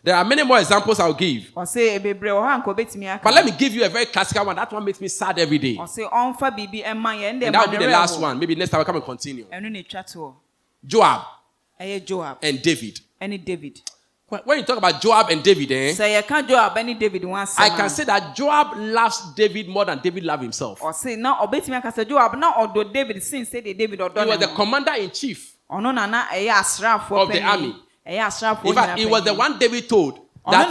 There are many more examples I'll give. But let me give you a very classical one. That one makes me sad every day. And that will be the last one. Maybe next time I'll come and continue. Joab and David. When you talk about Joab and David, I can say that Joab loves David more than David loves himself. He was the commander-in-chief of the army. In fact, he was the one David told that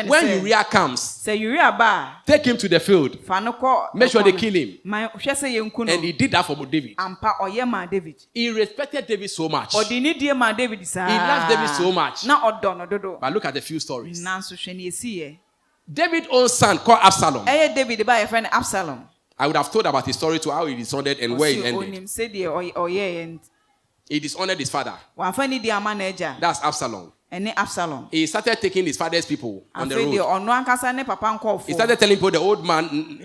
when Uriah comes, take him to the field. Make sure they kill him. And he did that for David. He respected David so much. He loved David so much. But look at the few stories. David's own son called Absalom. I would have told about his story to how he dishonored and where it ended. He dishonored his father. That's Absalom. He started taking his father's people on the road. He started telling people, the old man, the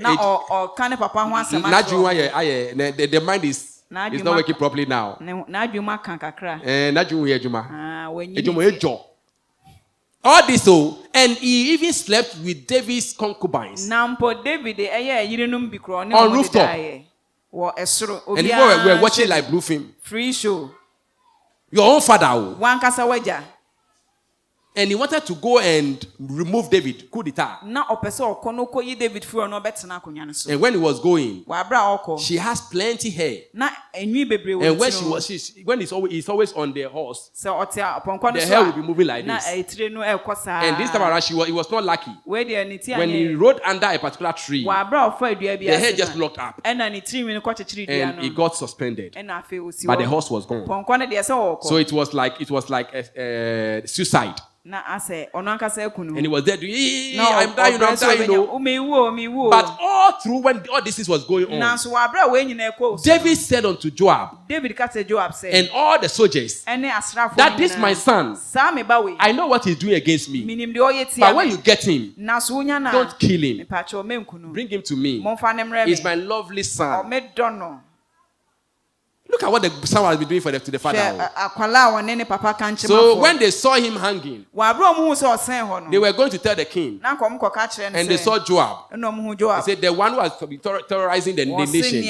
mind is not working properly now. All this, and he even slept with David's concubines on rooftop. And people were watching like blue film. Free show. Your own father. And he wanted to go and remove David. Coup d'etat. And when he was going, she has plenty hair. And when he's always on the horse, the hair will be moving like this. And this time around, he was not lucky. When he rode under a particular tree, the hair just blocked up. And he got suspended. But the horse was gone. So it was like suicide. And he was there doing, I'm dying. But all through when all this was going on, David said unto Joab and all the soldiers that this my son, I know what he's doing against me. But when you get him, don't kill him. Bring him to me. He's my lovely son. Look at what the son has been doing to the father. So when they saw him hanging, they were going to tell the king. And they saw Joab. They said, the one who has been terrorizing the nation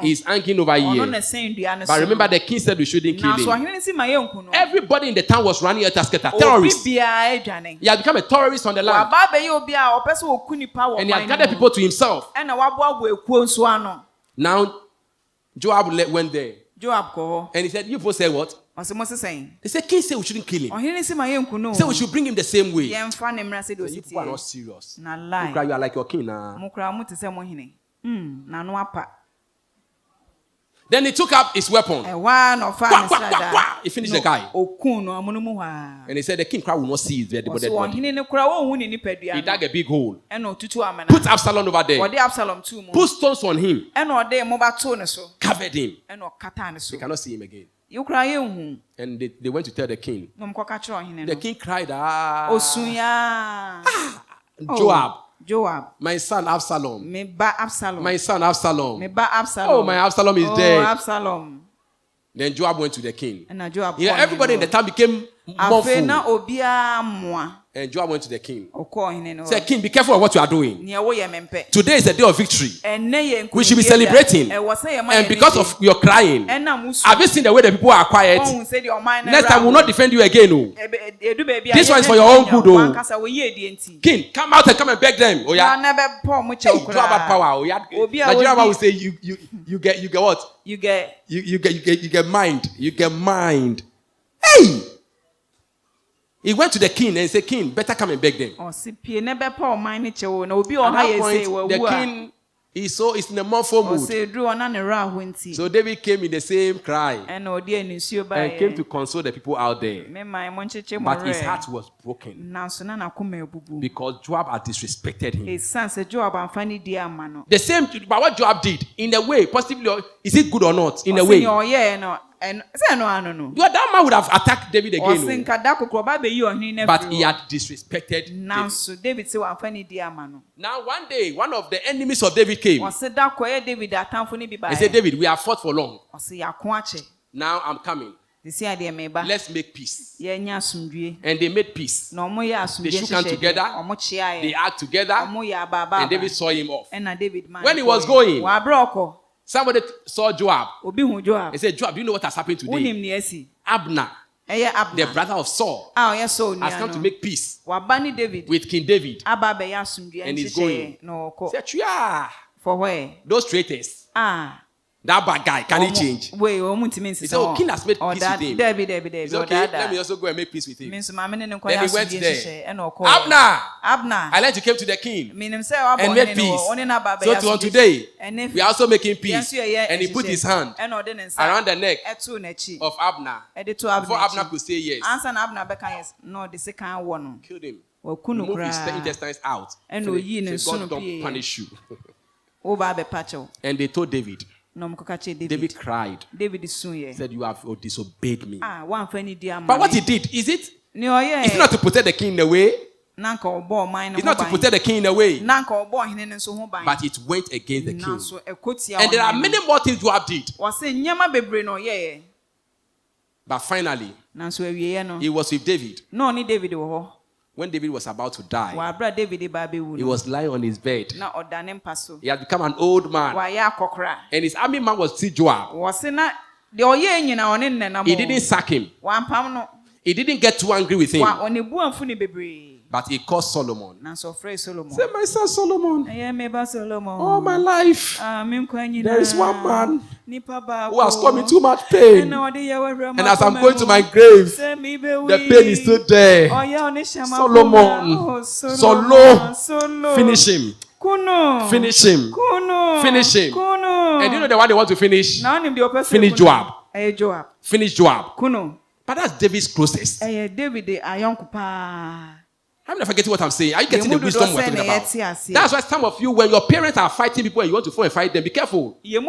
is hanging over here. But remember, the king said we shouldn't kill him. Everybody in the town was running a tasketa. Terrorists. He had become a terrorist on the land. And he had gathered people to himself. Now, Joab went there. And he said, you both say what? They said, king said we shouldn't kill him. He said we should bring him the same way. So you people are not serious. You are like your king now. Then he took up his weapon. He finished the guy. And he said the king will not see his dead body. He dug a big hole. Put Absalom over there. Put stones on him. Covered him. He cannot see him again. And they went to tell the king. The king cried, Joab, my son Absalom. My son Absalom. Oh, my Absalom is dead. Then Joab went to the king. Everybody in the town became mournful. And Joab went to the king. Said, King, be careful of what you are doing. Today is a day of victory. We should be celebrating. And because of your crying, have you seen the way the people are quiet? Next time we will not defend you again. This one is for your own good. King, come out and come and beg them. Joab had power. Nigeria will say you get what? You get mind. You get mind. Hey! He went to the king and said, King, better come and beg them. At that point, the king is in a mournful mood. So David came in the same cry and came to console the people out there. But his heart was broken because Joab had disrespected him. The same, but what Joab did, in a way, positively, is it good or not? In a way. That man would have attacked David again. But he had disrespected David. Now one day, one of the enemies of David came. He said, David, we have fought for long. Now I'm coming. let's make peace. And they made peace. They shook hands together. They act together. And David saw him off. When he was going, somebody saw Joab. He said, Joab, do you know what has happened today? Abner, the brother of Saul, has come to make peace with King David. And he's going. He said, for where? Those traitors. That bad guy, can he change? He said, King has made peace with him. He said, okay, let me also go and make peace with him. Then he went there. Abner, I let you came to the king and made peace. So to today, we are also making peace. And he put his hand around the neck of Abner. Before Abner could say yes, killed him. Remove his intestines out. So God don't punish you. And they told David. David cried. Said, you have disobeyed me. But what he did, is it? It's not to protect the king in a way. It's not to protect the king in a way. But it went against the king. And there are many more things Joab did. But finally, he was with David. When David was about to die, he was lying on his bed. He had become an old man. And his army man was still Joab. He didn't sack him. He didn't get too angry with him. But he called Solomon. Say, my son Solomon. All my life, there is one man who has caused me too much pain. And as I'm going to my grave, the pain is still there. Solomon. Finish him. Finish him. Finish him. And you know the one they want to finish? Finish Joab. Finish Joab. But that's David's closest. I'm not forgetting what I'm saying. Are you getting the wisdom we're talking about? That's why some of you, when your parents are fighting people and you want to fall and fight them, be careful. There's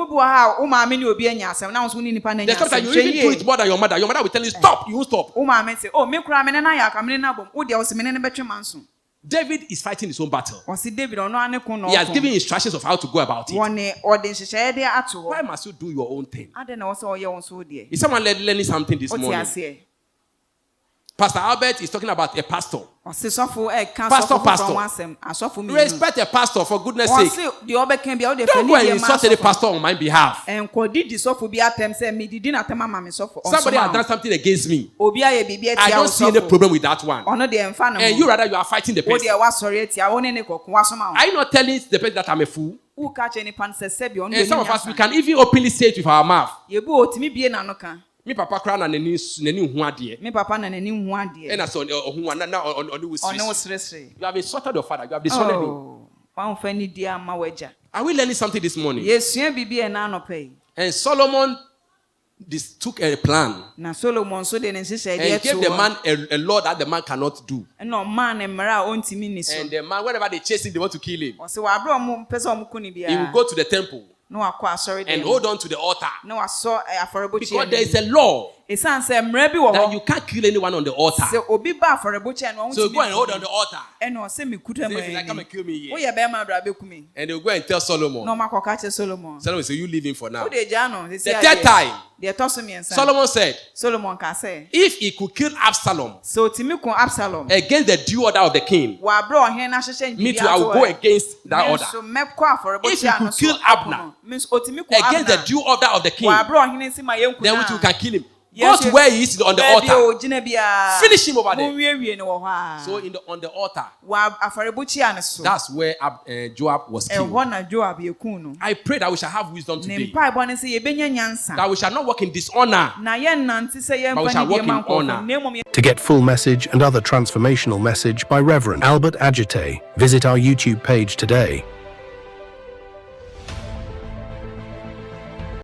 sometimes you even do it more than your mother. Your mother will tell you, stop, you won't stop. David is fighting his own battle. He has given instructions of how to go about it. Why must you do your own thing? Is someone learning something this morning? Pastor Albert is talking about a pastor. Pastor. Respect a pastor for goodness sake. Don't go and insult any pastor on my behalf. Somebody has done something against me. I don't see any problem with that one. And you rather you are fighting the person. Are you not telling the person that I'm a fool? And some of us, we can even openly say it with our mouth. Me papa cry na nani hu ade. Me papa na nani hu ade. And so hu na on you have insulted your father. You have dishonored him. Are we learning something this morning? Yes, and Solomon took a plan. And gave the man a law that the man cannot do. And the man, whenever they chase him, they want to kill him. He will go to the temple. And hold on to the altar. Because there is a law that you can't kill anyone on the altar. So go and hold on the altar. Say, if you like, come and kill me here. And they'll go and tell Solomon. Solomon said, you leave him for now. The third time, Solomon said, if he could kill Absalom against the due order of the king, me too, I will go against that order. If he could kill Abner against the due order of the king, then we too can kill him. Go to where he is on the altar. Finish him over there. So on the altar, that's where Joab was killed. I pray that we shall have wisdom today. That we shall not walk in dishonor, but we shall walk in honor. To get full message and other transformational message by Reverend Albert Adjetey, visit our YouTube page today.